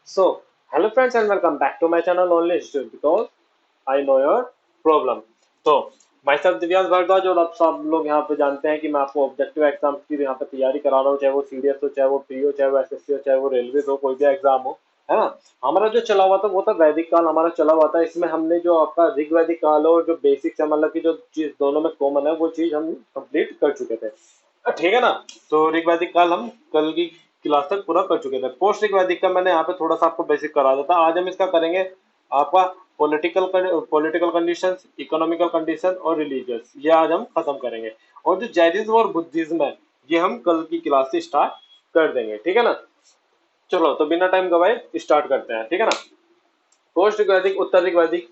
So, hello friends and welcome back to my channel only History because I know your problem. तो myself Divyansh Bhardwaj और आप सब लोग यहाँ पे जानते हैं कि मैं आपको ऑब्जेक्टिव एग्जाम की यहाँ पे तैयारी करा रहा हूँ, चाहे वो सीडीएस हो, चाहे वो प्री हो, चाहे वो एसएससी हो, चाहे वो रेलवे हो, कोई भी एग्जाम हो, है ना। हमारा जो चला हुआ था वो था वैदिक काल हमारा चला हुआ था। इसमें हमने जो आपका ऋग वैदिक काल और जो बेसिक्स है, मतलब की जो चीज दोनों में कॉमन है वो चीज हम कंप्लीट कर चुके थे। ठीक है ना। तो ऋग वैदिक काल हम कल की क्लास तक पूरा कर चुके थे। पोस्ट ऋग वैदिक का मैंने यहाँ पे थोड़ा सा आपको बेसिक करा दिया था। आज हम इसका करेंगे आपका पॉलिटिकल कंडीशंस, इकोनॉमिकल कंडीशन और रिलीजियस, ये आज हम खत्म करेंगे। और जो जैनिज्म और बुद्धिज्म है ये हम कल की क्लास से स्टार्ट कर देंगे, ठीक है ना। चलो तो बिना टाइम गवाए स्टार्ट करते हैं, ठीक है ना। पोस्ट ऋग्वैदिक, उत्तर ऋग्वैदिक,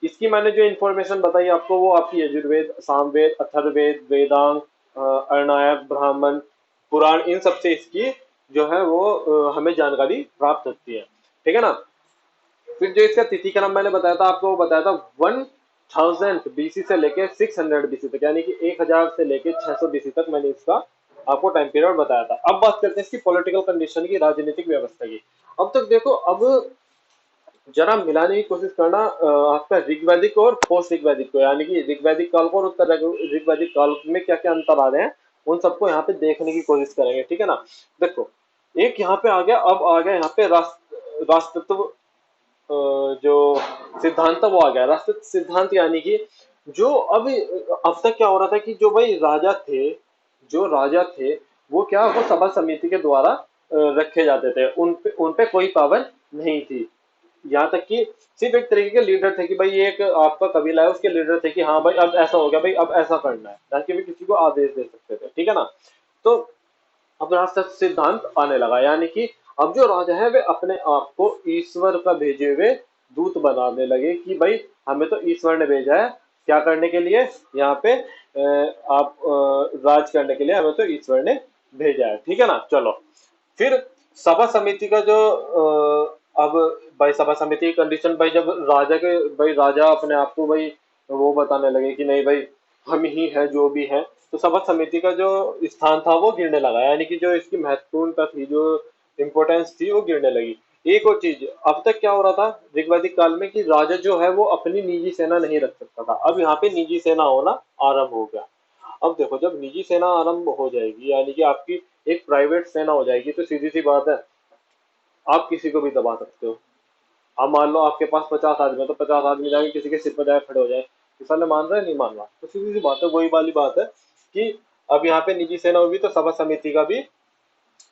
इसकी मैंने जो इन्फॉर्मेशन बताई आपको वो आपकी यजुर्वेद, सामवेद, अथर्ववेद, वेदांग, अरणायक, ब्राह्मण, पुराण, इन सब से इसकी जो है वो हमें जानकारी प्राप्त होती है, ठीक है ना। फिर जो इसका तिथि क्रम मैंने बताया था आपको, वो बताया था 1000 BC से लेके 600 BC तक, यानी कि 1000 से लेके 600 BC तक मैंने इसका आपको टाइम पीरियड बताया था। अब बात करते हैं इसकी पॉलिटिकल कंडीशन की, राजनीतिक व्यवस्था की। अब तक देखो, अब जरा मिलाने की कोशिश करना आपका ऋग्वैदिक और पोस्ट ऋग्वैदिक को, यानी कि ऋग्वैदिक काल को और उत्तर ऋग्वैदिक काल में क्या क्या अंतर आ रहे हैं, उन सबको यहाँ पे देखने की कोशिश करेंगे, ठीक है ना। देखो, एक यहाँ पे आ गया, अब आ गया यहाँ पे राष्ट्रत्व, जो सिद्धांत था वो आ गया। राष्ट्र सिद्धांत यानी कि जो अब तक क्या हो रहा था कि जो भाई राजा थे, जो राजा थे वो क्या, वो सभा समिति के द्वारा रखे जाते थे, उन पे कोई पाबंद नहीं थी। यहाँ तक कि सिर्फ एक तरीके के लीडर थे कि भाई ये एक आपका कबीला है, उसके लीडर थे कि हाँ भाई अब ऐसा हो गया, भाई अब ऐसा करना है, ताकि वे किसी को आदेश दे सकते थे, ठीक है ना। तो अब राष्ट्र सिद्धांत आने लगा, यानी कि अब जो राजा है वे अपने आप को ईश्वर का भेजे हुए दूत बनाने लगे कि भाई हमें तो ईश्वर ने भेजा है क्या करने के लिए, यहाँ पे आप राज करने के लिए हमें तो ईश्वर ने भेजा है, ठीक है ना। चलो, फिर सभा समिति का जो अब भाई सभा समिति की कंडीशन, भाई जब भाई राजा अपने आप को भाई वो बताने लगे कि नहीं भाई हम ही है जो भी है, तो सभा समिति का जो स्थान था वो गिरने लगा, यानी कि जो इसकी महत्वपूर्णता थी, जो इम्पोर्टेंस थी वो गिरने लगी। एक और चीज, अब तक क्या हो रहा था ऋग्वैदिक काल में कि राजा जो है वो अपनी निजी सेना नहीं रख सकता था, अब यहाँ पे निजी सेना होना आरंभ हो गया। अब देखो, जब निजी सेना आरंभ हो जाएगी, यानी कि आपकी एक प्राइवेट सेना हो जाएगी, तो सीधी सी बात है आप किसी को भी दबा सकते हो। अब मान लो आपके पास 50 आदमी है, तो 50 आदमी जाके किसी के सिर पर जाए खड़े हो जाए, कि साले मान रहा है नहीं मान रहा, तो सीधी सी बात है, वही वाली बात है कि अब यहाँ पे निजी सेना होगी तो सभा समिति का भी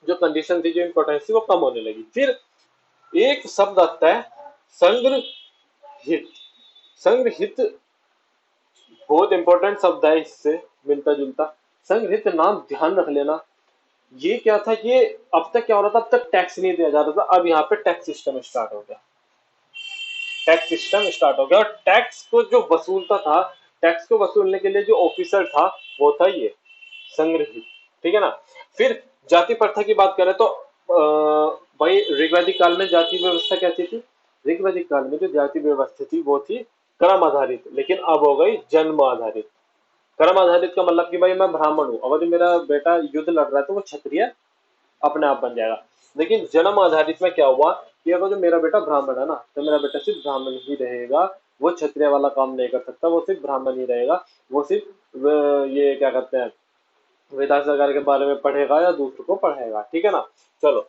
जो कंडीशन थी, जो इम्पोर्टेंस थी वो कम होने लगी। फिर एक शब्द आता है संग्रहित। संग्रहित बहुत इंपॉर्टेंट शब्द है, इससे मिलता जुलता। संग्रहित नाम ध्यान रख लेना। ये क्या था, ये अब तक क्या हो रहा था, अब तक टैक्स नहीं दिया जाता था, अब यहाँ पे टैक्स सिस्टम स्टार्ट हो गया। टैक्स सिस्टम स्टार्ट हो गया और टैक्स को जो वसूलता था, टैक्स को वसूलने के लिए जो ऑफिसर था वो था ये संग्रही, ठीक है ना। फिर जाति प्रथा की बात करें तो भाई ऋग्वैदिक काल में जाति व्यवस्था कैसी थी, ऋग्वैदिक काल में जो जाति व्यवस्था थी वो थी क्रम आधारित, लेकिन अब हो गई जन्म आधारित। क्रम आधारित का मतलब कि भाई मैं ब्राह्मण हूँ, अगर जो मेरा बेटा युद्ध लड़ रहा है तो वो क्षत्रिय अपने आप बन जाएगा। लेकिन जन्म आधारित में क्या हुआ कि अगर जो मेरा बेटा ब्राह्मण है ना, तो मेरा बेटा सिर्फ ब्राह्मण ही रहेगा, वो क्षत्रिय वाला काम नहीं कर सकता, वो सिर्फ ब्राह्मण ही रहेगा। वो सिर्फ ये क्या कहते हैं, वेदांत वगैरह के बारे में पढ़ेगा या दूसरों को पढ़ेगा, ठीक है ना। चलो,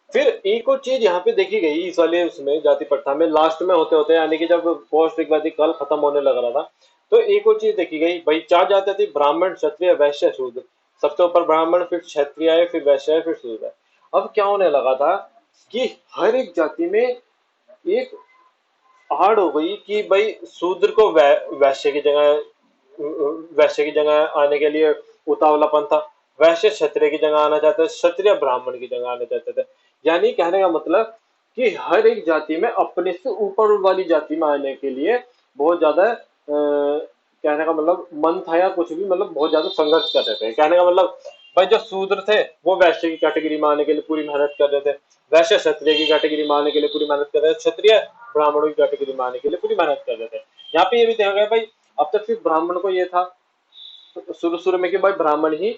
फिर एक और चीज यहाँ पे देखी गई इस वाले उसमें जाति प्रथा में, लास्ट में होते होते, यानी कि जब पोस्ट ऋग्वैदिक काल खत्म होने लग रहा था, तो एक और चीज देखी गई भाई, चार जातियां थी, ब्राह्मण, क्षत्रिय, वैश्य, शूद्र। सबसे ऊपर ब्राह्मण, फिर क्षत्रिय है, फिर वैश्य है, फिर शूद्र है। अब क्या होने लगा था कि हर एक जाति में एक आड़ हो गई कि भाई शूद्र को वैश्य की जगह आने के लिए उतावलापन था, वैश्य क्षत्रिय की जगह आना चाहते थे, क्षत्रिय ब्राह्मण की जगह आना चाहते थे। यानी कहने का मतलब कि हर एक जाति में अपने से ऊपर वाली जाति में आने के लिए बहुत ज्यादा कहने का मतलब मन था, या कुछ भी मतलब बहुत ज्यादा संघर्ष कर रहे थे। कहने का मतलब भाई जो शूद्र थे वो वैश्य की कैटेगरी में आने के लिए पूरी मेहनत कर रहे थे, वैश्य क्षत्रिय की कैटेगरी में आने के लिए पूरी मेहनत कर रहे थे, क्षत्रिय ब्राह्मणों की कैटेगरी में आने के लिए पूरी मेहनत कर रहे थे। यहाँ पे ये भी देखा गया भाई, अब तक सिर्फ ब्राह्मण को ये था शुरू शुरू में कि भाई ब्राह्मण ही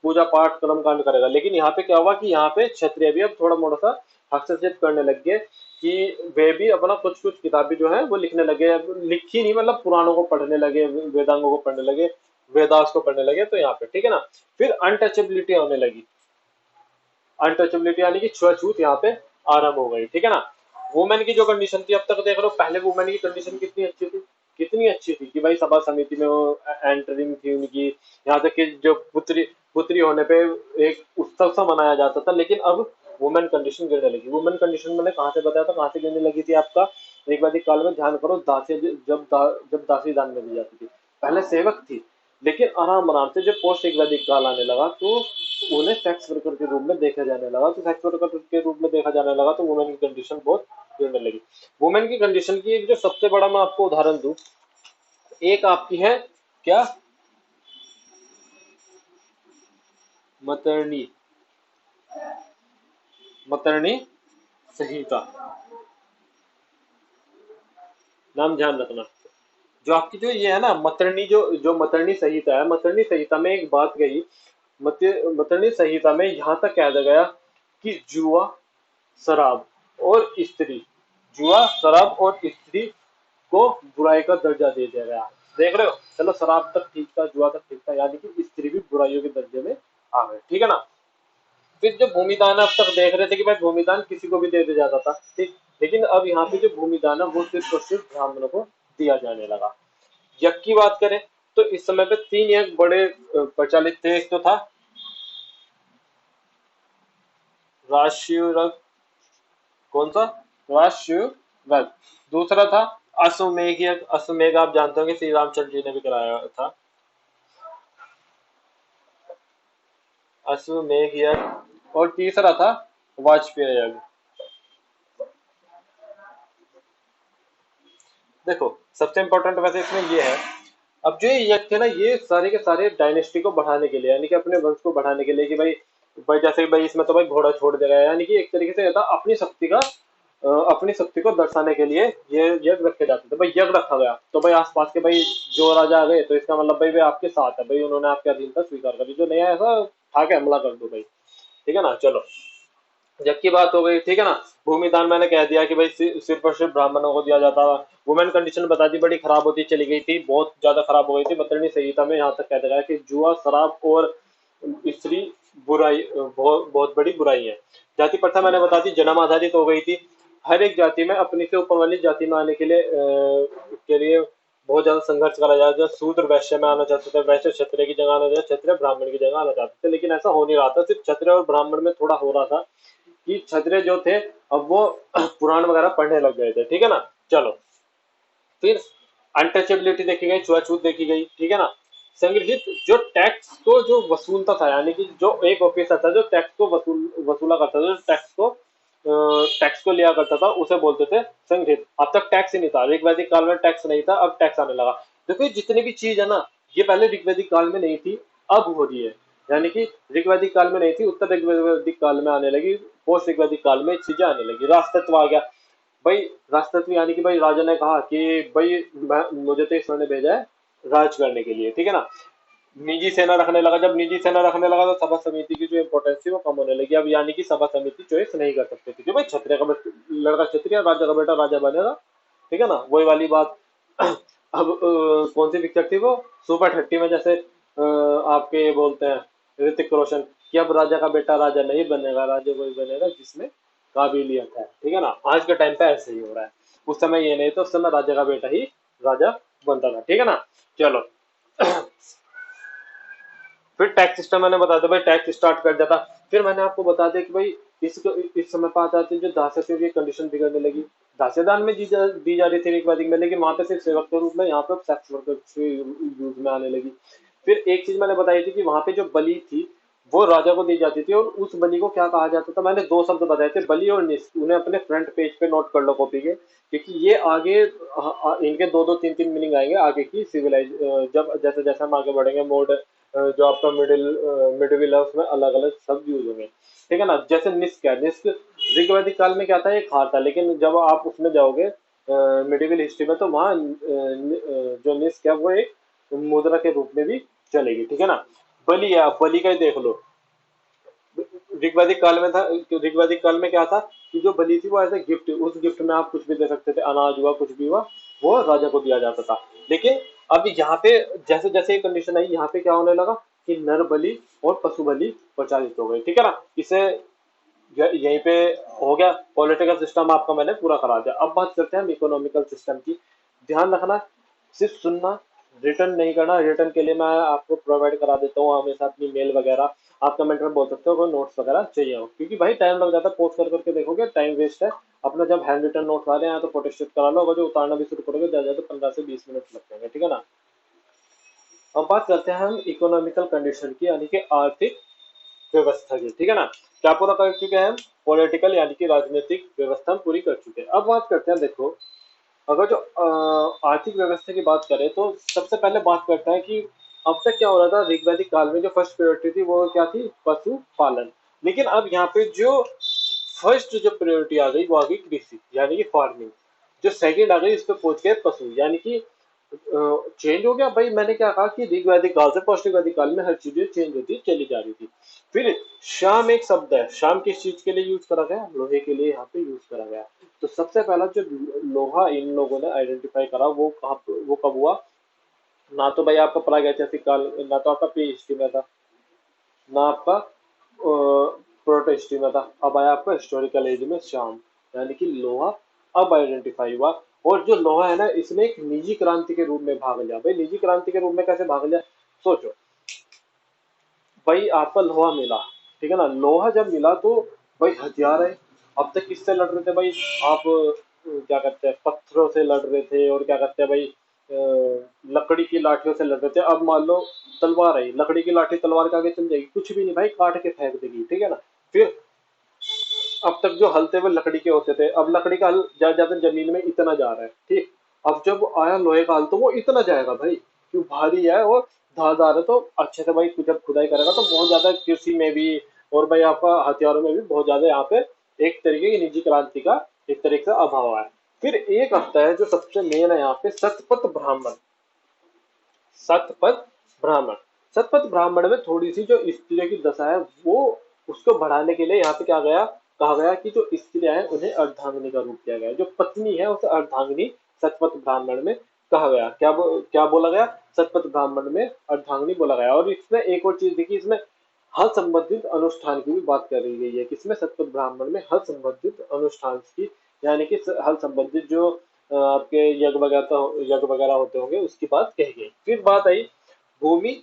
पूजा पाठ कर्म कांड करेगा। लेकिन यहाँ पे क्या हुआ कि यहाँ पे क्षत्रिय भी अब थोड़ा मोड़ा सा हस्तक्षेप करने लग गए कि वे भी अपना कुछ कुछ किताबें जो है वो लिखने लगे। अब लिखी नहीं, मतलब पुराणों को पढ़ने लगे, वेदांगों को पढ़ने लगे, वेदास को पढ़ने लगे। तो यहाँ पे ठीक है ना, फिर अनटचेबिलिटी होने लगी। अनटचेबिलिटी यानी कि छुआछूत यहाँ पे आरंभ हो गई। ठीक है ना। वुमेन की जो कंडीशन थी, अब तक देख लो पहले वुमेन की कंडीशन कितनी अच्छी थी, कितनी अच्छी थी कि भाई सभा समिति में वो एंटरिंग थी उनकी, यहाँ तक कि जो पुत्री पुत्री होने पे एक उत्सव सा मनाया जाता था। लेकिन अब वुमेन कंडीशन गिरने लगी। वुमेन कंडीशन मैंने कहाँ से बताया था, कहाँ से गिरने लगी थी आपका, एक वैदिक काल में ध्यान करो, दासी जब दासी दान में दी जाती थी। पहले सेवक थी, लेकिन आराम आराम से जब पोस्ट एक वैदिक काल आने लगा तो उन्हें सेक्स वर्कर के रूप में देखा जाने लगा। तो सेक्स वर्कर के रूप में देखा जाने लगा तो वुमेन की कंडीशन बहुत गिरने लगी। वुमेन की कंडीशन की एक जो सबसे बड़ा मैं आपको उदाहरण दूं, एक आपकी है क्या, मतरणी मतरणी संहिता, नाम ध्यान रखना। जो आपकी जो ये है ना मतरणी, जो जो मतरणी संहिता है, मतरणी संहिता में एक बात गई, मतरणी संहिता में यहाँ तक कह दिया गया कि जुआ, शराब और स्त्री, जुआ शराब और स्त्री को बुराई का दर्जा दे दिया गया। देख रहे हो, चलो शराब तक ठीक था, जुआ तक ठीक था, यानी कि स्त्री भी बुराइयों के दर्जे में आ गए। ठीक है ना। फिर जो भूमिदान अब तक देख रहे थे कि भाई भूमिदान किसी को भी दे दिया जाता था, ठीक। लेकिन अब यहाँ पे जो भूमिदान है वो सिर्फ और सिर्फ ब्राह्मणों को दिया जाने लगा। यज्ञ की बात करें तो इस समय पे तीन यज्ञ बड़े प्रचलित थे। एक तो था राशिव, कौन सा, राशिव, दूसरा था अश्वमेघ यज्ञ। अश्वमेघ आप जानते होंगे श्री रामचंद्र जी ने भी कराया था, अश्वमेघ यज्ञ। और तीसरा था वाजपेयी यज्ञ। देखो सबसे इंपॉर्टेंट वैसे इसमें ये है, अब जो ये यज्ञ थे ना, ये सारे के सारे डायनेस्टी को बढ़ाने के लिए, यानी कि अपने वंश को बढ़ाने के लिए कि भाई, भाई जैसे कि भाई इसमें तो भाई घोड़ा छोड़ दिया गया, यानी कि एक तरीके से था अपनी शक्ति का, अपनी शक्ति को दर्शाने के लिए ये यज्ञ रखे जाते थे। भाई यज्ञ रखा गया तो भाई आसपास के भाई जो राजा आ गए तो इसका मतलब भाई वे आपके साथ है, भाई उन्होंने आपके अधीनता स्वीकार करी, जो नहीं है ऐसा आके हमला कर दो भाई। ठीक है ना। चलो जग की बात हो गई। ठीक है ना। भूमिदान मैंने कह दिया कि भाई सिर्फ और सिर्फ ब्राह्मणों को दिया जाता था। वुमेन कंडीशन बता दी, बड़ी खराब होती चली गई थी, बहुत ज्यादा खराब हो गई थी। मतरणी संहिता में यहाँ तक कह दिया गया कि जुआ शराब और स्त्री बुराई, बहुत बहुत बड़ी बुराई है। जाति प्रथा मैंने बता दी जन्म आधारित हो गई थी। हर एक जाति में अपनी से ऊपर वाली जाति में आने के लिए बहुत ज्यादा संघर्ष करा जाता था। शूद्र वैश्य में आना चाहते थे, वैश्य क्षत्रिय की जगह आना चाहते, क्षत्रिय ब्राह्मण की जगह आना चाहते थे। लेकिन ऐसा हो नहीं रहा था, सिर्फ क्षत्रिय और ब्राह्मण में थोड़ा हो रहा था कि क्षत्रिय जो थे अब वो पुराण वगैरह पढ़ने लग गए थे। ठीक है ना। चलो फिर अनटचेबिलिटी देखी गई, छुआछूत देखी गई। ठीक है ना। संग्रहित जो टैक्स को जो वसूलता था, यानी कि जो एक ऑफिसर था जो टैक्स को वसूला करता था, जो टैक्स को लिया करता था, उसे बोलते थे संग्रहित। अब तक टैक्स ही नहीं था, ऋग्वैदिक काल में टैक्स नहीं था, अब टैक्स आने लगा। देखो ये जितनी भी चीज है ना, ये पहले ऋग्वैदिक काल में नहीं थी, अब हो रही है। यानी कि ऋग्वैदिक काल में नहीं थी, उत्तर ऋग्वैदिक काल में आने लगी, पोस्ट ऋग्वैदिक काल में चीजें आने लगी। राष्ट्रत्व आ गया भाई। राष्ट्रत्व यानी कि भाई राजा ने कहा कि भाई मुझे तो ईश्वर ने भेजा है राज करने के लिए। ठीक है ना। निजी सेना रखने लगा, जब निजी सेना रखने लगा तो सभा समिति की जो इंपॉर्टेंस थी वो कम होने लगी। अब यानी कि सभा समिति चॉइस नहीं कर सकते थे कि भाई क्षत्रिय का लड़का क्षत्रिय, राजा का बेटा राजा बनेगा। ठीक है ना, वही वाली बात। अब कौन सी पिक्चर थी वो, सुपर 30 में जैसे आपके ये बोलते हैं ऋतिक रोशन कि अब राजा का बेटा राजा नहीं बनेगा, राजा वही बनेगा जिसमें काबिलियत है। ठीक है ना। आज के टाइम पे ऐसे ही हो रहा है, उस समय ये नहीं था, उस समय राजा का बेटा ही राजा बनता था। ठीक है ना। चलो फिर टैक्स सिस्टम मैंने बता दिया भाई, टैक्स स्टार्ट कर दिया था। फिर मैंने आपको बता दिया कि भाई इस समय पर आ जाते हैं जो दास्यता की कंडीशन बिगड़ने लगी। दास्यदान में दी जा रही थी ऋग्वैदिक में, लेकिन वहां पे सिर्फ सेवक के रूप में, यहाँ पे सेक्स वर्कर यूज में आने लगी। फिर एक चीज मैंने बताई थी कि वहां पे जो बलि थी वो राजा को दी जाती थी, और उस बलि को क्या कहा जाता था, मैंने दो शब्द बताए थे, बलि और निष्ठ। उन्हें अपने फ्रंट पेज पे नोट कर लो कॉपी के, क्योंकि ये आगे इनके दो दो तीन तीन मीनिंग आएंगे आगे की सिविलाइज, जब जैसे जैसे हम आगे बढ़ेंगे मोड, जो आपका मिडिल है उसमें अलग अलग शब्द यूज होंगे। ठीक है ना। जैसे निष्क है, निष्क ऋग्वैदिक काल में क्या था, एक हार था, लेकिन जब आप उसमें जाओगे मिडिवल हिस्ट्री में तो वहाँ जो निष्क है वो एक मुद्रा के रूप में भी चलेगी। ठीक है ना। बलि है, अब बलि का ही देख लो। ऋग्वैदिक काल में था, ऋग्वैदिक काल में क्या था कि जो बलि थी वो ऐसे गिफ्ट, उस गिफ्ट में आप कुछ भी दे सकते थे, अनाज हुआ कुछ भी हुआ वो राजा को दिया जाता था। लेकिन अब यहाँ पे जैसे जैसे ये कंडीशन आई, यहाँ पे क्या होने लगा कि नर बलि और पशु बलि प्रचारित हो गई, ठीक है ना। इसे यहीं पे हो गया, पॉलिटिकल सिस्टम आपका मैंने पूरा करा दिया। अब बात करते हैं हम इकोनॉमिकल सिस्टम की। ध्यान रखना, सिर्फ सुनना, रिटर्न नहीं करना। रिटर्न के लिए मैं आपको प्रोवाइड करा देता हूँ हमेशा अपनी मेल वगैरह, आप कमेंट में बोल सकते हो कोई नोट्स वगैरह चाहिए हो, क्योंकि भाई टाइम लग जाता है, पोस्ट कर करके देखोगे टाइम वेस्ट है अपना। जब हैंड रिटर्न नोट्स आ रहे हैं तो फोटोस्टेट करा लो, अगर जो उतारना भी शुरू करोगे ज्यादा तो 15 से 20 मिनट लग जाएंगे, ठीक है ना। अब बात करते हैं हम इकोनॉमिकल कंडीशन की, यानी कि आर्थिक व्यवस्था की, ठीक है ना। क्या पूरा कर चुके हैं हम, पॉलिटिकल यानी कि राजनीतिक व्यवस्था हम पूरी कर चुके हैं। अब बात करते हैं, देखो अगर जो आर्थिक व्यवस्था की बात करें तो सबसे पहले बात करते हैं कि अब तक क्या हो रहा था। ऋग्वैदिक काल में जो फर्स्ट प्रायोरिटी थी वो क्या थी, पशुपालन। लेकिन अब यहाँ पे जो फर्स्ट जो प्रायोरिटी आ गई वो आ गई कृषि यानी कि फार्मिंग। जो सेकंड आ गई इस पे पहुंच गए पशु, यानी कि चेंज हो गया भाई। मैंने क्या कहा कि ऋग्वैदिक काल से पोस्ट ऋग्वैदिक काल में हर चीजें चेंज होती चली जा रही थी। फिर शाम एक शब्द है, शाम किस चीज के लिए यूज करा गया, लोहे के लिए यहाँ पे यूज करा गया। तो सबसे पहला जो लोहा इन लोगों ने आइडेंटिफाई करा वो कहाँ, वो कब हुआ, ना तो भाई आपका प्रागैतिहासिक काल, ना तो आपका प्री हिस्ट्री में था, ना आपका प्रोटो हिस्ट्री में था। अब आया आपका हिस्टोरिकल एज में शाम, यानी कि लोहा अब आइडेंटिफाई हुआ। और जो लोहा है ना, इसने एक निजी क्रांति के रूप में भाग लिया। भाई निजी क्रांति के रूप में कैसे भाग लिया, सोचो भाई, आपका लोहा मिला, ठीक है ना। लोहा जब मिला तो भाई हथियार है। अब तक किससे लड़ रहे थे भाई आप, क्या कहते हैं, पत्थरों से लड़ रहे थे, और क्या कहते हैं भाई लकड़ी की लाठियों से लड़ रहे थे। अब मान लो तलवार है, लकड़ी की लाठी तलवार के आगे चल जाएगी, कुछ भी नहीं भाई, काट के फेंक देगी, ठीक है ना। फिर अब तक जो हल थे वो लकड़ी के होते थे, अब लकड़ी का हल ज्यादा ज्यादा जमीन में इतना जा रहा है, ठीक। अब जब आया लोहे का हल तो वो इतना जाएगा भाई, क्यों, भारी है और धारदार है, तो अच्छे से भाई जब खुदाई करेगा तो बहुत ज्यादा कृषि में भी और भाई आपका हथियारों में भी बहुत ज्यादा यहाँ पे एक तरीके की निजी क्रांति का एक तरीके से अभाव है। फिर एक हफ्ता है जो सबसे मेन है यहाँ पे, सतपथ ब्राह्मण। सतपथ ब्राह्मण, सतपथ ब्राह्मण में थोड़ी सी जो स्त्रियों की दशा है वो, उसको बढ़ाने के लिए यहाँ पे क्या गया, कहा गया कि जो स्त्रियां हैं उन्हें अर्धांगिनी का रूप दिया गया, जो पत्नी है उसे अर्धांगिनी सतपथ ब्राह्मण में कहा गया। क्या बोला गया, सतपथ ब्राह्मण में अर्धांगिनी बोला गया। और इसमें एक और चीज देखी, इसमें हल संबंधित अनुष्ठान की भी बात कर रही गई है, किसमें, सतपथ ब्राह्मण में हल संबंधित अनुष्ठान की, यानी कि हल संबंधित जो आपके यज्ञ वगैरह होते होंगे उसकी बात कही गई। फिर बात आई भूमि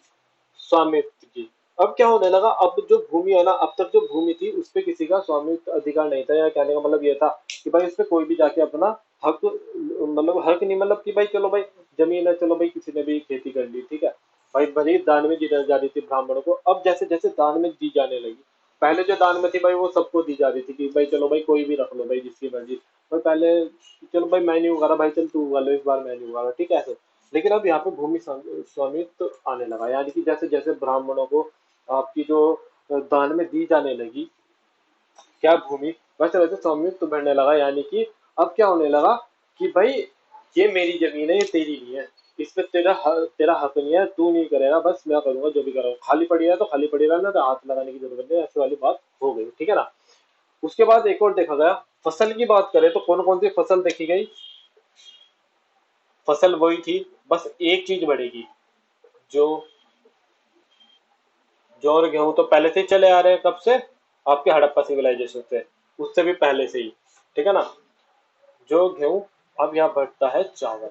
स्वामित्व की। अब क्या होने लगा, अब जो भूमि है ना, अब तक जो भूमि थी उस पे किसी का स्वामित्व अधिकार नहीं था, या कहने का मतलब ये था कि भाई उस पे कोई भी जाके अपना हक, मतलब हक नहीं, मतलब कि भाई चलो भाई जमीन है, चलो भाई किसी ने भी खेती कर ली, ठीक है भाई, भले ही दान में दी जा रही थी ब्राह्मणों को। अब जैसे जैसे दान में दी जाने लगी, पहले जो दान में थी भाई वो सबको दी जा रही थी कि भाई चलो भाई कोई भी रख लो भाई जिसकी मर्जी, भाई पहले चलो भाई मैं नहीं उगा रहा, भाई चल तू उगा लो, इस बार मैं नहीं उगा रहा, ठीक है ऐसे। लेकिन अब यहाँ पे भूमि स्वामित्व आने लगा, यानी कि जैसे जैसे ब्राह्मणों को आपकी जो दान में दी जाने लगी क्या भूमि, वैसे वैसे स्वामित्व बढ़ने लगा। यानी कि अब क्या होने लगा कि भाई ये मेरी जमीन है, ये तेरी नहीं है, इस पे तेरा हक नहीं है, तू नहीं करेगा, बस मैं करूंगा जो भी करूंगा, खाली पड़ी है तो खाली पड़ी रहना, तो हाथ लगाने की जरूरत नहीं, ऐसी वाली बात हो गई, ठीक है ना। उसके बाद एक और देखा गया, फसल की बात करें तो कौन कौन सी फसल देखी गई, फसल वही थी, बस एक चीज बढ़ेगी, जो जौ और गेहूं तो पहले से ही चले आ रहे हैं, कब से, आपके हड़प्पा सिविलाइजेशन से, उससे भी पहले से ही, ठीक है ना। जो गेहूं, अब यहाँ बढ़ता है चावल।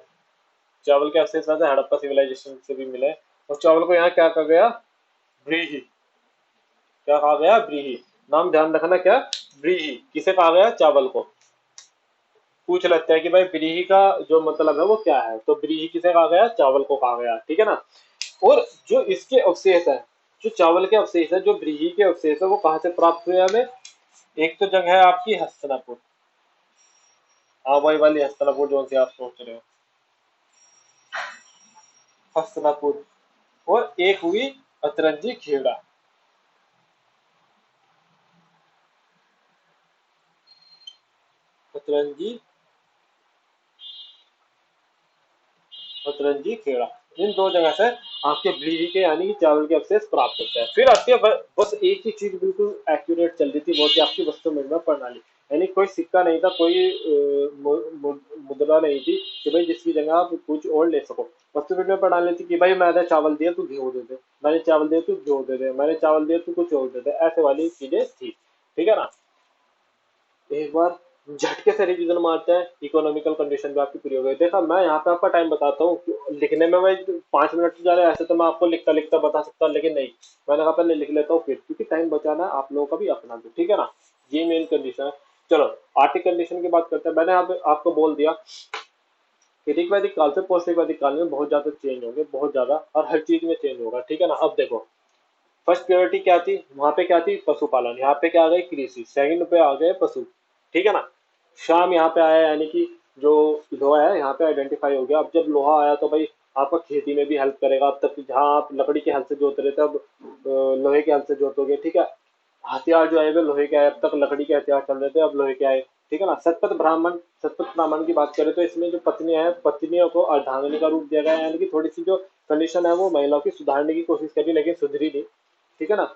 चावल के अवशेष वैसे हड़प्पा सिविलाइजेशन से भी मिले, और चावल को यहाँ क्या कहा गया, व्रीहि, क्या कहा गया, व्रीहि। नाम ध्यान रखना, क्या, व्रीहि किसे कहा गया, चावल को। पूछ लेते हैं कि भाई व्रीहि का जो मतलब है वो क्या है, तो व्रीहि किसे कहा गया, चावल को कहा गया, ठीक है ना। और जो इसके अवशेष है, जो चावल के अवशेष है, जो व्रीहि के अवशेष है, वो कहाँ से प्राप्त हुए हमें, एक तो जगह है आपकी हस्तिनापुर, हाँ वही वाली हस्तिनापुर जो से आप सोच रहे हो, हस्तिनापुर। और एक हुई अतरंजी खेड़ा, अतरंजी, अतरंजी खेड़ा, इन दो जगह से आपके ब्लीडी के यानी कि चावल के अवशेष प्राप्त होते हैं। फिर आती है बस एक ही चीज बिल्कुल एक्यूरेट चल रही थी, वो थी आपकी वस्तु विनिमय प्रणाली। यानी कोई सिक्का नहीं था, कोई मुद्रा नहीं थी कि भाई जिसकी जगह आप कुछ और ले सको। वस्तु विनिमय प्रणाली थी कि भाई मैंने चावल दिया तू गेहूं दे दे, मैंने चावल दिया तू गेहूं दे दे, मैंने चावल दिया तू कुछ और दे दे, ऐसे वाली चीजें थी। ठीक है ना। एक बार झटके से रिवीजन मारते हैं, इकोनॉमिकल कंडीशन भी आपकी पूरी हो गई। देखा मैं यहाँ पे आपका टाइम बताता हूँ, लिखने में मैं 5 मिनट जा रहे हैं, ऐसे तो मैं आपको लिखता लिखता बता सकता हूँ, लेकिन नहीं, मैंने कहा पहले लिख लेता हूँ फिर, क्योंकि टाइम बचाना है आप लोगों का भी अपना भी। ठीक है ना। ये मेन कंडीशन है। चलो आर्थिक कंडीशन की बात करते हैं। मैंने यहाँ पे आपको बोल दिया कि ऋग वैदिक काल से पोस्ट ऋग वैदिक काल में बहुत ज्यादा चेंज होंगे, बहुत ज्यादा, और हर चीज में चेंज होगा। ठीक है ना। अब देखो फर्स्ट प्योरिटी क्या थी, वहां पे क्या थी, पशुपालन। यहाँ पे क्या आ गई, कृषि। सेकंड पे आ गए पशु। ठीक है ना। शाम यहाँ पे आया, यानी कि जो लोहा है यहाँ पे आइडेंटिफाई हो गया। अब जब लोहा आया तो भाई आपका खेती में भी हेल्प करेगा। अब तक जहाँ आप लकड़ी के हल से जोत रहे थे, अब लोहे के हल से जोतोगे। ठीक है। हथियार जो है वे लोहे के आए, अब तक लकड़ी के हथियार चल रहे थे, अब लोहे के आए। ठीक है ना। सतपथ ब्राह्मण की बात करें तो इसमें जो पत्नियां हैं, पत्नियों को अर्धांगिनी का रूप दिया गया है, यानी कि थोड़ी सी जो कंडीशन है वो महिलाओं की सुधारने की कोशिश करी, लेकिन सुधरी नहीं। ठीक है ना।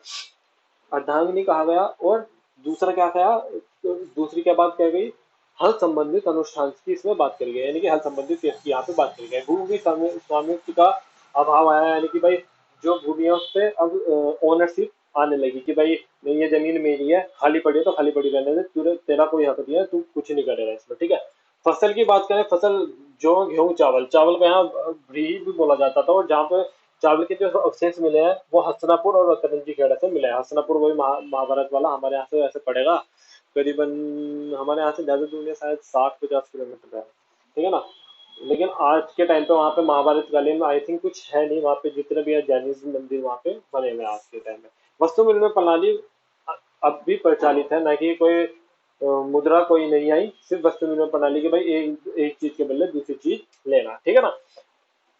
अर्धांगिनी कहा गया। और दूसरा क्या कहा, तो दूसरी क्या बात कह गई, हल संबंधित अनुष्ठान की इसमें बात करी गई, यानी कि हल संबंधित केस की यहाँ पे बात करी गई। भूमि स्वामित्व का अभाव आया, यानी कि भाई जो भूमियों पे अब ओनरशिप आने लगी कि भाई नहीं ये जमीन मेरी है, खाली पड़ी है तो खाली पड़ी रहने दे, तेरा कोई हक नहीं है, तू कुछ नहीं करेगा इसमें। ठीक है। फसल की बात करें, फसल जो गेहूं चावल, चावल को यहाँ व्रीहि भी बोला जाता था, और जहाँ पे चावल के जो अवशेष मिले हैं वो हसनापुर और रतनजी खेड़ा से मिले हैं। हसनापुर वही महाभारत वाला, हमारे यहाँ से ऐसे पड़ेगा करीबन, हमारे यहाँ से ज्यादा दूर नहीं, शायद 60-50 किलोमीटर है। ठीक है ना। लेकिन आज के टाइम पे वहाँ पे महाभारत कालीन में आई थिंक कुछ है नहीं, वहाँ पे जितने भी जैनिज्म मंदिर वहाँ पे बने हुए हैं आज के टाइम में। वस्तु विनिमय प्रणाली अब भी प्रचलित है, न कि कोई मुद्रा कोई नहीं आई, सिर्फ वस्तु विनिमय प्रणाली के भाई एक एक चीज के बदले दूसरी चीज लेना। ठीक है ना।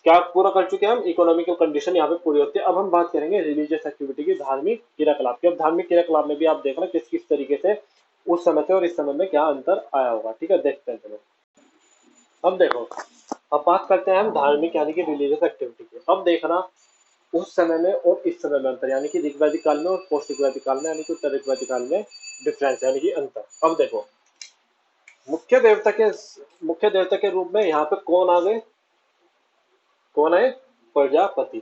क्या पूरा कर चुके हैं हम, इकोनॉमिकल कंडीशन यहाँ पे पूरी होती है। अब हम बात करेंगे रिलीजियस एक्टिविटी की, धार्मिक क्रियाकलाप की। अब धार्मिक क्रियाकलाप में भी आप देखना किस किस तरीके से उस समय से और इस समय में क्या अंतर आया होगा। ठीक है, देखते हैं चलो। अब देखो, अब बात करते हैं हम धार्मिक यानी कि रिलीजियस एक्टिविटी की। अब देखना उस समय में और इस समय में अंतर, यानी कि ऋग्वैदिक काल में और पोस्ट ऋग्वैदिक काल में, यानी कि उत्तर ऋग्वैदिक काल में डिफरेंस, यानी कि अंतर। अब देखो मुख्य देवता के मुख्य देवता के रूप में यहाँ पे कौन आ गए, कौन है, प्रजापति।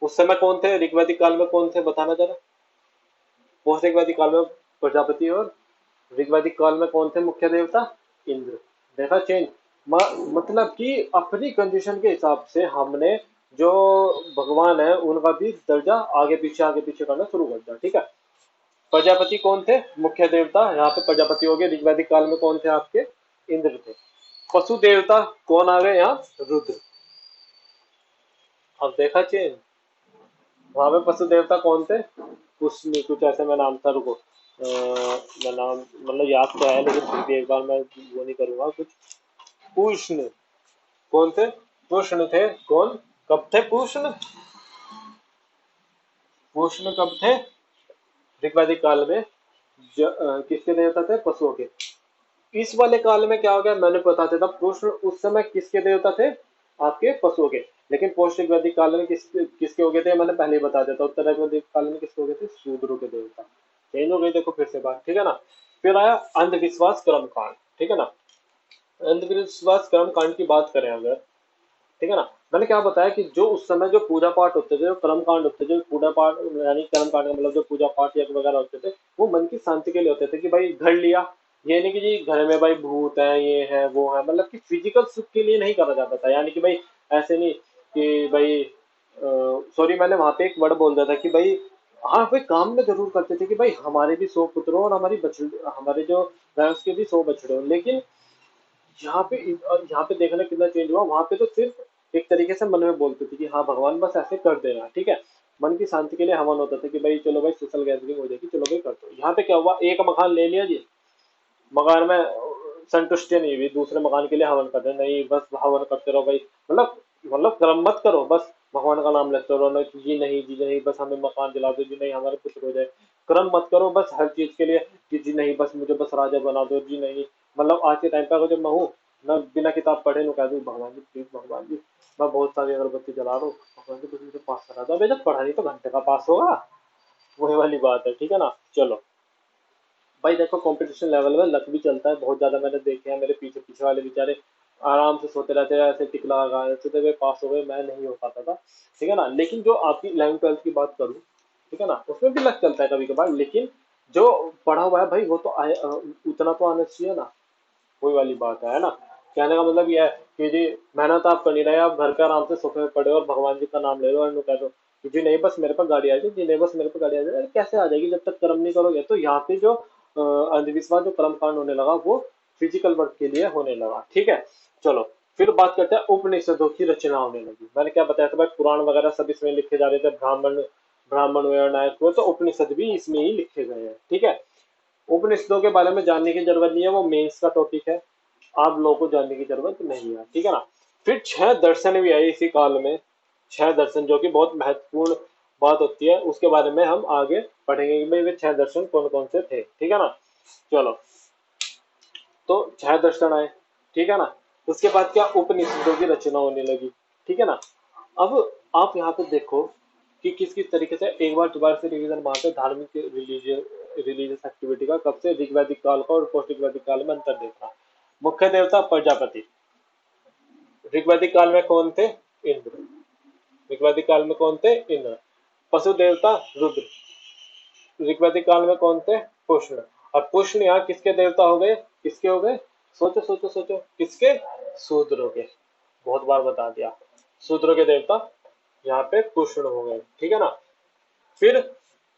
उस समय कौन थे, ऋग्वैदिक काल में कौन थे, बताना जरा। पोस्ट ऋग्वैदिक काल में प्रजापति, और ऋग्वैदिक काल में कौन थे मुख्य देवता, इंद्र। देखा चेंज। मतलब कि अपनी कंडीशन के हिसाब से हमने जो भगवान है उनका भी दर्जा आगे पीछे करना शुरू कर दिया। ठीक है। प्रजापति कौन थे, मुख्य देवता, यहाँ पे प्रजापति हो गए। ऋग्वैदिक काल में कौन थे आपके, इंद्र थे। पशु देवता कौन आ गए यहाँ, रुद्र। अब देखा चेंज। वहां पे पशु देवता कौन थे, कुछ नहीं, कुछ ऐसे में नाम था, रुको मैं नाम मतलब याद तो है, लेकिन फिर भी एक बार मैं वो नहीं करूंगा कुछ। पूष्ण कौन थे, पूष्ण थे। कौन, कब थे पूष्ण, पूष्ण कब थे, ऋग्वैदिक काल में। किसके देवता थे, पशुओं के। इस वाले काल में क्या हो गया, मैंने बता देता, कृष्ण उस समय किसके देवता थे, आपके पशुओं के। लेकिन पोस्ट वैदिक काल में किसके हो गए थे, मैंने पहले ही बता देता। उत्तर वैदिक काल में किसके हो गए थे, शूद्रों के देवता। चेंज हो गई, देखो फिर से बात। ठीक है ना। फिर आया अंधविश्वास कर्म कांड। ठीक है ना। अंधविश्वास कर्म कांड की बात करें अगर, ठीक है ना, मैंने क्या बताया कि जो उस समय जो पूजा पाठ होते थे, जो कर्म कांड होते थे, जो पूजा पाठ यानी कर्म कांड का मतलब जो पूजा पाठ यज्ञ वगैरह होते थे, वो मन की शांति के लिए होते थे। कि भाई घर लिया, ये नहीं कि जी घर में भाई भूत है, ये है वो है, मतलब कि फिजिकल सुख के लिए नहीं करा जाता था। यानी कि भाई ऐसे नहीं कि भाई, सॉरी मैंने वहां पे एक वर्ड बोल दिया था कि भाई, हाँ भाई काम में जरूर करते थे कि भाई हमारे भी 100 पुत्र हो और हमारी बछड़े, हमारे जो भैंस के भी 100 बछड़े हो। लेकिन यहाँ पे देखना कितना चेंज हुआ, वहां पे तो सिर्फ एक तरीके से मन में बोलते थे कि हाँ भगवान बस ऐसे कर देना। ठीक है। मन की शांति के लिए हवन होता था कि भाई चलो भाई सोशल गैदरिंग हो जाएगी, चलो भाई कर दो। यहाँ पे क्या हुआ, एक मकान ले लिया जी, मकान में संतुष्टि नहीं हुई, दूसरे मकान के लिए हवन कर रहे, नहीं बस हवन करते रहो भाई। मतलब कर्म मत करो, बस भगवान का नाम लेते रहो ना, कि जी नहीं जी नहीं बस हमें मकान दिला दो, जी नहीं हमारे पुत्र हो जाए। कर्म मत करो बस हर चीज के लिए, कि जी नहीं बस मुझे बस राजा बना दो, जी नहीं। मतलब आज के टाइम पे अगर जब मैं हूँ, मैं बिना किताब पढ़े नु कह दूँ भगवान जी प्लीज भगवान जी मैं बहुत सारी अगरबत्ती जला रहा हूँ, भगवान की कसम से पास करा दो। अबे जब पढ़ा नहीं तो घंटे का पास होगा, वही वाली बात है, ठीक है ना। चलो भाई देखो, कंपटीशन लेवल में लक भी चलता है बहुत ज्यादा। मैंने देखे हैं मेरे पीछे पीछे वाले बेचारे आराम से सोते रहते हैं, ऐसे टिक लगा रहते थे, वे पास हो गए, मैं नहीं हो पाता था, ठीक है ना। लेकिन जो आपकी 11वीं 12वीं की बात करूँ, ठीक है ना, उसमें भी लक चलता है कभी कभार, लेकिन जो पढ़ा हुआ है भाई वो तो उतना तो आना चाहिए ना, वही वाली बात है ना। कहने का मतलब ये है कि जी मेहनत आप कर नहीं रहे, आप घर के आराम से सोफे पे पड़े हो और भगवान जी का नाम ले लो और कह दो कि जी नहीं बस मेरे पर गाड़ी आ जाए, जी नहीं बस मेरे पर गाड़ी आ जाए। अरे कैसे आ जाएगी जब तक कर्म नहीं करोगे। तो यहाँ पे जो अंधविश्वास, जो कर्म कांड होने लगा, वो फिजिकल वर्क के लिए होने लगा, ठीक है। चलो फिर बात करते हैं उपनिषदों की रचना होने लगी। मैंने क्या बताया था भाई, पुराण वगैरह सब इसमें लिखे जा रहे थे, ब्राह्मण ब्राह्मण हुए, नायक हुए, तो उपनिषद भी इसमें ही लिखे गए हैं, ठीक है। उपनिषदों के बारे में जानने की जरूरत नहीं है, वो मेंस का टॉपिक है, आप लोगों को जानने की जरूरत नहीं है, ठीक है ना। फिर 6 दर्शन भी आए इसी काल में, 6 दर्शन, जो कि बहुत महत्वपूर्ण बात होती है, उसके बारे में हम आगे पढ़ेंगे कि भाई वे 6 दर्शन कौन कौन से थे, ठीक है ना। चलो, तो 6 दर्शन आए, ठीक है ना। उसके बाद क्या, उपनिषदों की रचना होने लगी, ठीक है ना। अब आप यहाँ पे देखो कि किस किस तरीके से, एक बार दोबारा से रिवीजन मारते हैं, धार्मिक रिलीजियस एक्टिविटी का कब से, ऋग्वैदिक काल का और पोस्ट ऋग्वैदिक काल में अंतर देखना। मुख्य देवता प्रजापति, ऋग्वैदिक काल में कौन थे, इंद्र। ऋग्वैदिक काल में कौन थे, इंद्र। पशु देवता रुद्र, ऋग्वैदिक काल में कौन थे, पुष्ण। और पुष्ण यहाँ किसके देवता हो गए, किसके हो गए, सोचो सोचो सोचो, किसके, शूद्रों के। बहुत बार बता दिया, शूद्रों के देवता यहाँ पे पुष्ण हो गए, ठीक है ना। फिर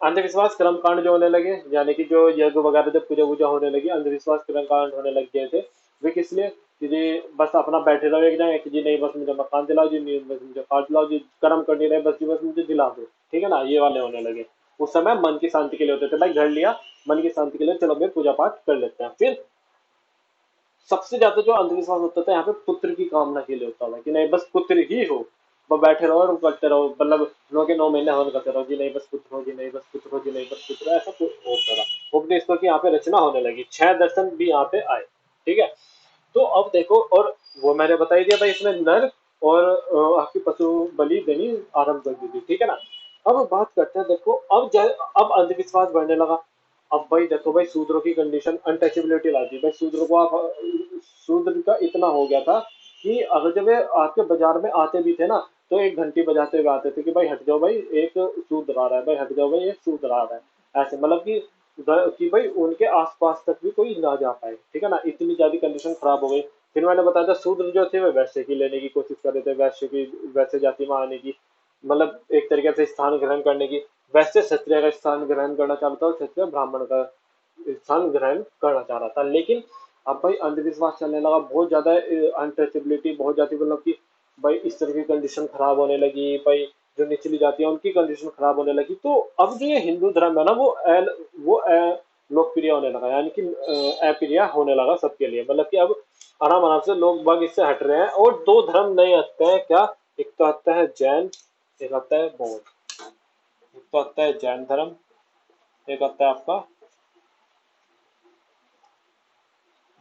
अंधविश्वास कर्म कांड जो होने लगे, यानी कि जो यज्ञ वगैरह जब पूजा वूजा होने लगी, अंधविश्वास कर्म कांड होने लग गए थे। वे किस लिए, कि जी बस अपना बैठे रहो एक जगह कि जी नहीं बस मुझे मकान दिलाओ, जी नहीं बस मुझे कार दिलाओ, जी कर्म कर नहीं रहे बस, जी बस मुझे दिला दो, ठीक है ना, ये वाले होने लगे। उस समय मन की शांति के लिए होते थे भाई, घर लिया मन की शांति के लिए, चलो भाई पूजा पाठ कर लेते हैं। फिर सबसे ज्यादा जो अंधविश्वास होता था यहाँ पे, पुत्र की कामना के लिए होता था कि नहीं बस पुत्र ही हो, बस बैठे रहो और करते रहो, मतलब 9 के 9 महीने हवन करते रहो, जी नहीं बस पुत्र हो, जी नहीं बस पुत्र हो, जी नहीं बस पुत्र हो, ऐसा कुछ होता था। उपनिषदों की यहाँ पे रचना होने लगी, 6 दर्शन भी यहाँ पे आए, ठीक है। तो अब देखो, और वो मैंने बता ही दिया भाई, इसमें नर और आपकी पशु बलि देनी आरंभ कर दी थी, ठीक है ना। अब बात करते हैं, देखो अब अंधविश्वास बढ़ने लगा। अब भाई देखो भाई, शूद्रों की कंडीशन अनटचेबिलिटी ला दी भाई, शूद्र को आप, शूद्र का इतना हो गया था कि अगर जब वे आपके बाजार में आते भी थे ना, तो एक घंटी बजाते हुए आते थे कि भाई हट जाओ भाई, एक शूद्र आ रहा है, भाई हट जाओ भाई, एक शूद्र आ रहा है, ऐसे मतलब कि भाई उनके आसपास तक भी कोई ना जा पाए, ठीक है ना, इतनी ज्यादा कंडीशन खराब हो गई। फिर मैंने बताया था, शूद्र जो थे वे वैश्य की लेने की कोशिश कर रहे थे, वैश्य की, वैश्य जाति में आने की, मतलब एक तरीके से स्थान ग्रहण करने की। वैश्य क्षत्रिय का स्थान ग्रहण करना चाहता था और क्षत्रिय ब्राह्मण का स्थान ग्रहण करना चाह रहा था। लेकिन अब भाई अंधविश्वास चलने लगा बहुत ज्यादा, अनटचेबिलिटी बहुत ज्यादा, मतलब कि भाई इस तरह की कंडीशन खराब होने लगी भाई, जो निचली जाती है उनकी कंडीशन खराब होने लगी। तो अब जो ये हिंदू धर्म है ना, वो लोकप्रिय होने लगा, यानी कि अप्रिय होने लगा सबके लिए, मतलब कि अब आराम आराम से लोग बाग इससे हट रहे हैं, और 2 धर्म नए आते हैं क्या, एक तो आता है जैन, एक आता है बौद्ध। एक तो आता है जैन धर्म, एक आता है आपका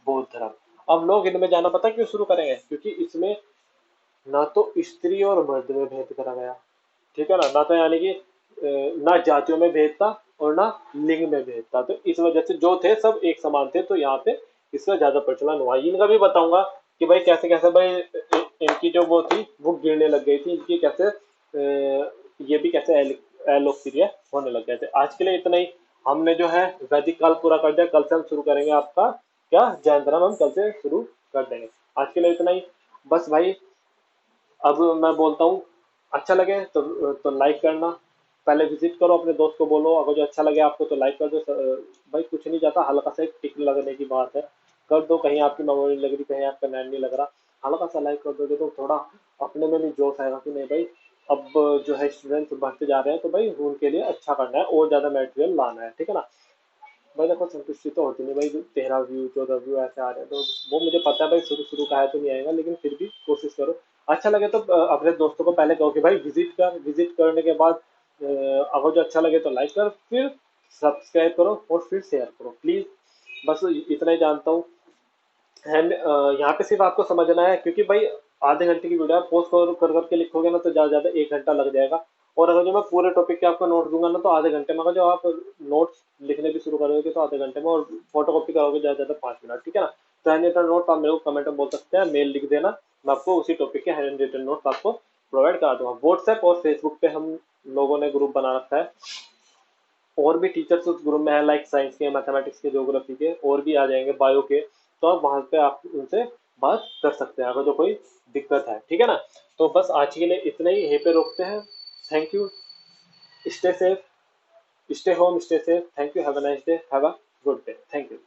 बौद्ध धर्म। अब लोग इनमें जाना पता क्यों शुरू करेंगे, क्योंकि इसमें ना तो स्त्री और मर्द में भेद करा गया, ठीक है ना, ना तो यानी कि ना जातियों में भेद था और ना लिंग में भेद था, तो इस वजह से जो थे सब एक समान थे, तो यहाँ पे इसका ज्यादा प्रचलन हुआ। इनका भी बताऊंगा कि भाई कैसे कैसे भाई इनकी जो वो थी वो गिरने लग गई थी, इनकी कैसे ये भी कैसे अलोकप्रिय होने लग गए थे। आज के लिए इतना ही, हमने जो है वैदिक काल पूरा कर दिया, कल से हम शुरू करेंगे आपका क्या, जैन धर्म हम कल से शुरू कर देंगे। आज के लिए इतना ही, बस भाई अब मैं बोलता हूँ, अच्छा लगे तो लाइक करना, पहले विजिट करो, अपने दोस्त को बोलो, अगर जो अच्छा लगे आपको तो लाइक कर दो। भाई कुछ नहीं जाता, हल्का सा एक टिक लगने की बात है, कर दो, कहीं आपकी मेमोरी लग रही, कहीं आपका नैन नहीं लग रहा, हल्का सा लाइक कर दोगे तो थोड़ा अपने में भी जोश आएगा कि नहीं भाई, अब जो है स्टूडेंट्स बढ़ते जा रहे हैं, तो भाई उनके लिए अच्छा करना है और ज्यादा मटेरियल लाना है, ठीक है ना। भाई देखो संतुष्टि तो होती नहीं भाई, 13 व्यू 14 व्यू ऐसे आ रहे हैं, तो वो मुझे पता है भाई, शुरू शुरू का है तो नहीं आएगा, लेकिन फिर भी कोशिश करो। अच्छा लगे तो अपने दोस्तों को पहले कहो कि भाई विजिट करने के बाद अगर जो अच्छा लगे तो लाइक कर, फिर सब्सक्राइब करो और फिर शेयर करो प्लीज। बस इतना ही जानता हूँ। एंड यहाँ पे सिर्फ आपको समझना है, क्योंकि भाई आधे घंटे की वीडियो आप पोस्ट कर करके लिखोगे ना तो ज़्यादा ज़्यादा 1 घंटा लग जाएगा। और अगर जो मैं पूरे टॉपिक के आपको नोट दूंगा ना तो आधे घंटे में, अगर जो आप नोट्स लिखने भी शुरू करोगे तो आधे घंटे में, और फोटो कॉपी करोगे ज़्यादा ज़्यादा 5 मिनट, ठीक है ना। तो हैंड रिटन नोट आप मेरे को कमेंट में बोल सकते हैं, मेल लिख देना, मैं आपको उसी टॉपिक के हैंड रिटन नोट्स आपको प्रोवाइड करा दूंगा। व्हाट्सएप और फेसबुक पे हम लोगों ने ग्रुप बना रखा है, और भी टीचर्स उस ग्रुप में है, लाइक साइंस के, मैथमेटिक्स के, ज्योग्राफी के, और भी आ जाएंगे, बायो के। तो आप वहां पे आप उनसे बात कर सकते हैं अगर जो कोई दिक्कत है, ठीक है ना। तो बस आज के लिए इतना ही, यहीं पे रोकते हैं। Thank you, stay safe, stay home, stay safe, thank you, have a nice day, have a good day, thank you.